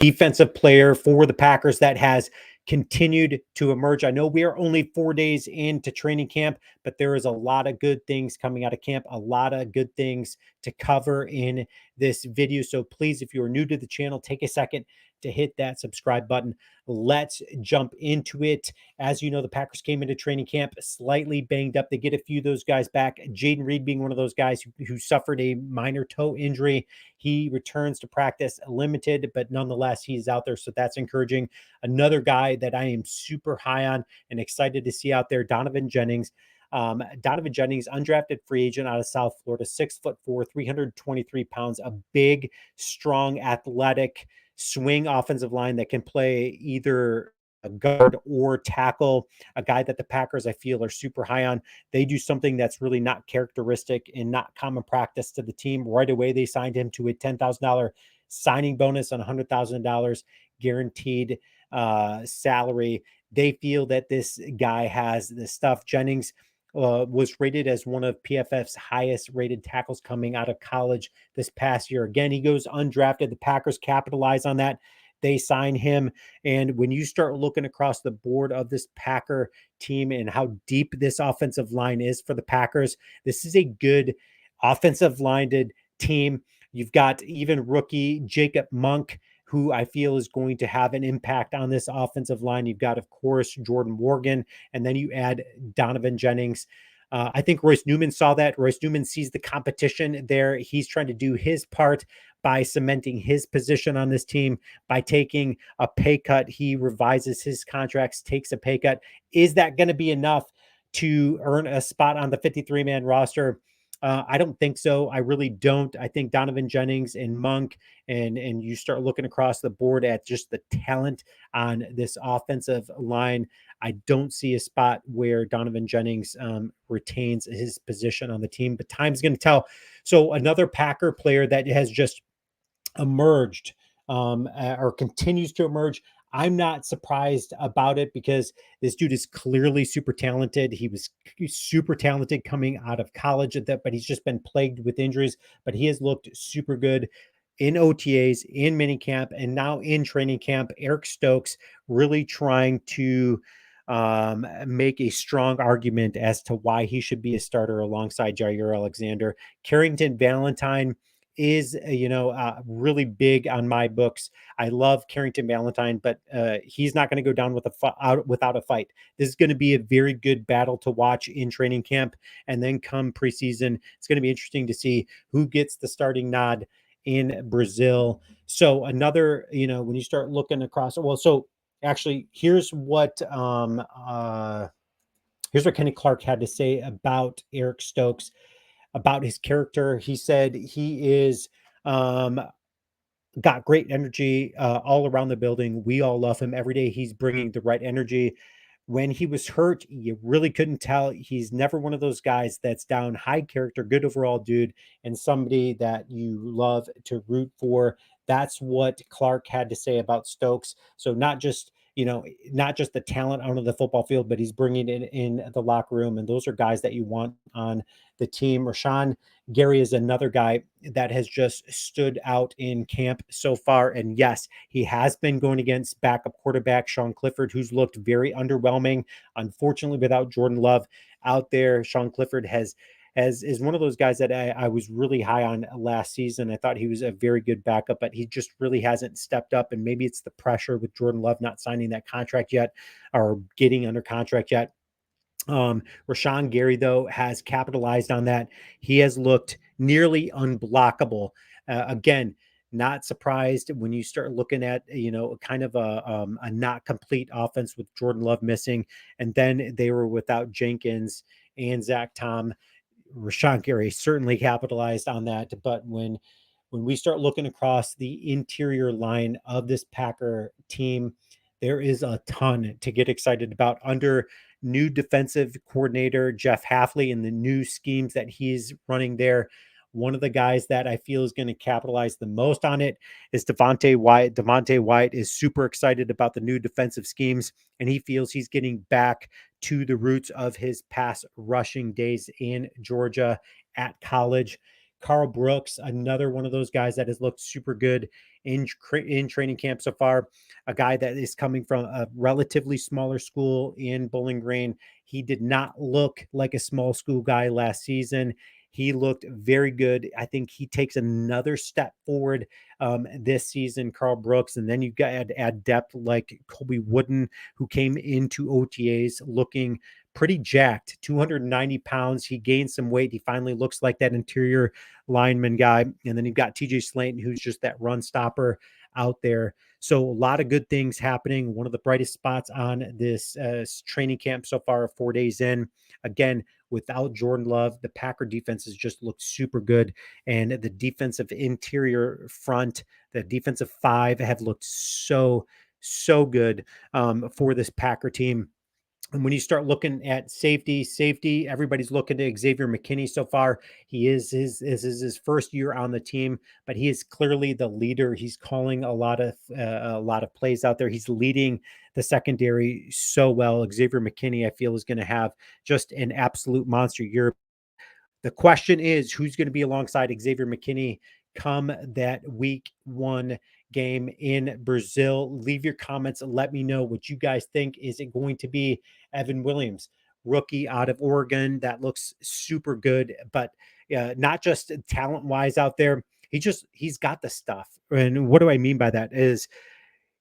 defensive player for the Packers that has continued to emerge. I know we are only 4 days into training camp, but there is a lot of good things coming out of camp, a lot of good things to cover in this video. So please, if you are new to the channel, take a second to hit that subscribe button. Let's jump into it. As you know, the Packers came into training camp slightly banged up. They get a few of those guys back. Jaden Reed being one of those guys who suffered a minor toe injury. He returns to practice limited, but nonetheless, he's out there. So that's encouraging. Another guy that I am super high on and excited to see out there, Donovan Jennings. Donovan Jennings, undrafted free agent out of South Florida, 6'4", 323 pounds, a big, strong, athletic swing offensive line that can play either a guard or tackle, a guy that the Packers, I feel, are super high on. They do something that's really not characteristic and not common practice to the team. Right away, they signed him to a $10,000 signing bonus on $100,000 guaranteed salary. They feel that this guy has the stuff. Jennings was rated as one of PFF's highest rated tackles coming out of college this past year. Again, he goes undrafted. The Packers capitalize on that. They sign him. And when you start looking across the board of this Packer team and how deep this offensive line is for the Packers, this is a good offensive minded team. You've got even rookie Jacob Monk, who I feel is going to have an impact on this offensive line. You've got, of course, Jordan Morgan, and then you add Donovan Jennings. I think Royce Newman saw that. Royce Newman sees the competition there. He's trying to do his part by cementing his position on this team by taking a pay cut. He revises his contracts, takes a pay cut. Is that going to be enough to earn a spot on the 53-man roster? I don't think so. I really don't. I think Donovan Jennings and Monk, and you start looking across the board at just the talent on this offensive line, I don't see a spot where Donovan Jennings retains his position on the team, but time's going to tell. So another Packer player that has just emerged or continues to emerge. I'm not surprised about it because this dude is clearly super talented. He was super talented coming out of college, but he's just been plagued with injuries. But he has looked super good in OTAs, in minicamp, and now in training camp. Eric Stokes really trying to make a strong argument as to why he should be a starter alongside Jair Alexander. Carrington Valentine is really big on my books. I love Carrington Valentine, but he's not going to go down without a fight. This is going to be a very good battle to watch in training camp, and then come preseason, it's going to be interesting to see who gets the starting nod in Brazil. So another, when you start looking across, well, so actually, here's what Kenny Clark had to say about Eric Stokes, about his character. He said he is got great energy all around the building. We all love him. Every day he's bringing the right energy. When he was hurt, you really couldn't tell. He's never one of those guys that's down. High character, good overall dude, and somebody that you love to root for. That's what Clark had to say about Stokes. So not just the talent out of the football field, but he's bringing it in the locker room. And those are guys that you want on the team. Rashawn Gary is another guy that has just stood out in camp so far. And yes, he has been going against backup quarterback Sean Clifford, who's looked very underwhelming. Unfortunately, without Jordan Love out there, Sean Clifford is one of those guys that I was really high on last season. I thought he was a very good backup, but he just really hasn't stepped up. And maybe it's the pressure with Jordan Love not signing that contract yet or getting under contract yet. Rashawn Gary, though, has capitalized on that. He has looked nearly unblockable. Again, not surprised when you start looking at, kind of a not complete offense with Jordan Love missing. And then they were without Jenkins and Zach Tom. Rashawn Gary certainly capitalized on that. But when we start looking across the interior line of this Packer team, there is a ton to get excited about under new defensive coordinator Jeff Hafley and the new schemes that he's running there. One of the guys that I feel is going to capitalize the most on it is Devontae Wyatt. Devontae Wyatt is super excited about the new defensive schemes, and he feels he's getting back to the roots of his pass rushing days in Georgia at college. Carl Brooks, another one of those guys that has looked super good in training camp so far. A guy that is coming from a relatively smaller school in Bowling Green. He did not look like a small school guy last season. He looked very good. I think he takes another step forward this season, Carl Brooks. And then you got to add depth like Colby Wooden, who came into OTAs looking pretty jacked, 290 pounds. He gained some weight. He finally looks like that interior lineman guy. And then you've got TJ Slayton, who's just that run stopper out there. So a lot of good things happening. One of the brightest spots on this training camp so far, 4 days in. Again, without Jordan Love, the Packer defense has just looked super good. And the defensive interior front, the defensive five have looked so good for this Packer team. And when you start looking at safety, everybody's looking to Xavier McKinney so far. He is his first year on the team, but he is clearly the leader. He's calling a lot of plays out there. He's leading the secondary so well. Xavier McKinney, I feel, is going to have just an absolute monster year. The question is who's going to be alongside Xavier McKinney come that week 1 game in Brazil. Leave your comments and let me know what you guys think. Is it going to be Evan Williams, rookie out of Oregon that looks super good, but not just talent wise out there. He's got the stuff. And what do I mean by that is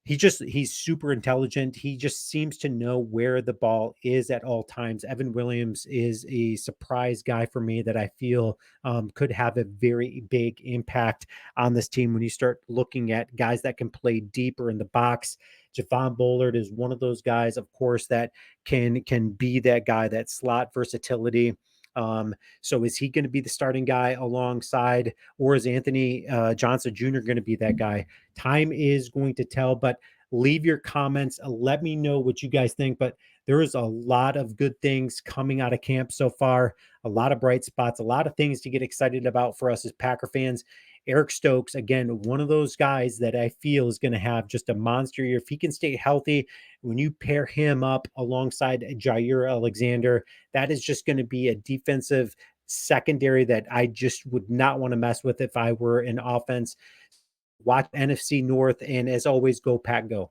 he's super intelligent. He just seems to know where the ball is at all times. Evan Williams is a surprise guy for me that I feel could have a very big impact on this team when you start looking at guys that can play deeper in the box. Javon Bullard is one of those guys, of course, that can be that guy, that slot versatility. So is he going to be the starting guy alongside, or is Anthony Johnson Jr. going to be that guy? Time is going to tell, but leave your comments. Let me know what you guys think. But there is a lot of good things coming out of camp so far, a lot of bright spots, a lot of things to get excited about for us as Packer fans. Eric Stokes, again, one of those guys that I feel is going to have just a monster year. If he can stay healthy, when you pair him up alongside Jair Alexander, that is just going to be a defensive secondary that I just would not want to mess with if I were an offense. Watch NFC North, and as always, go Pack Go.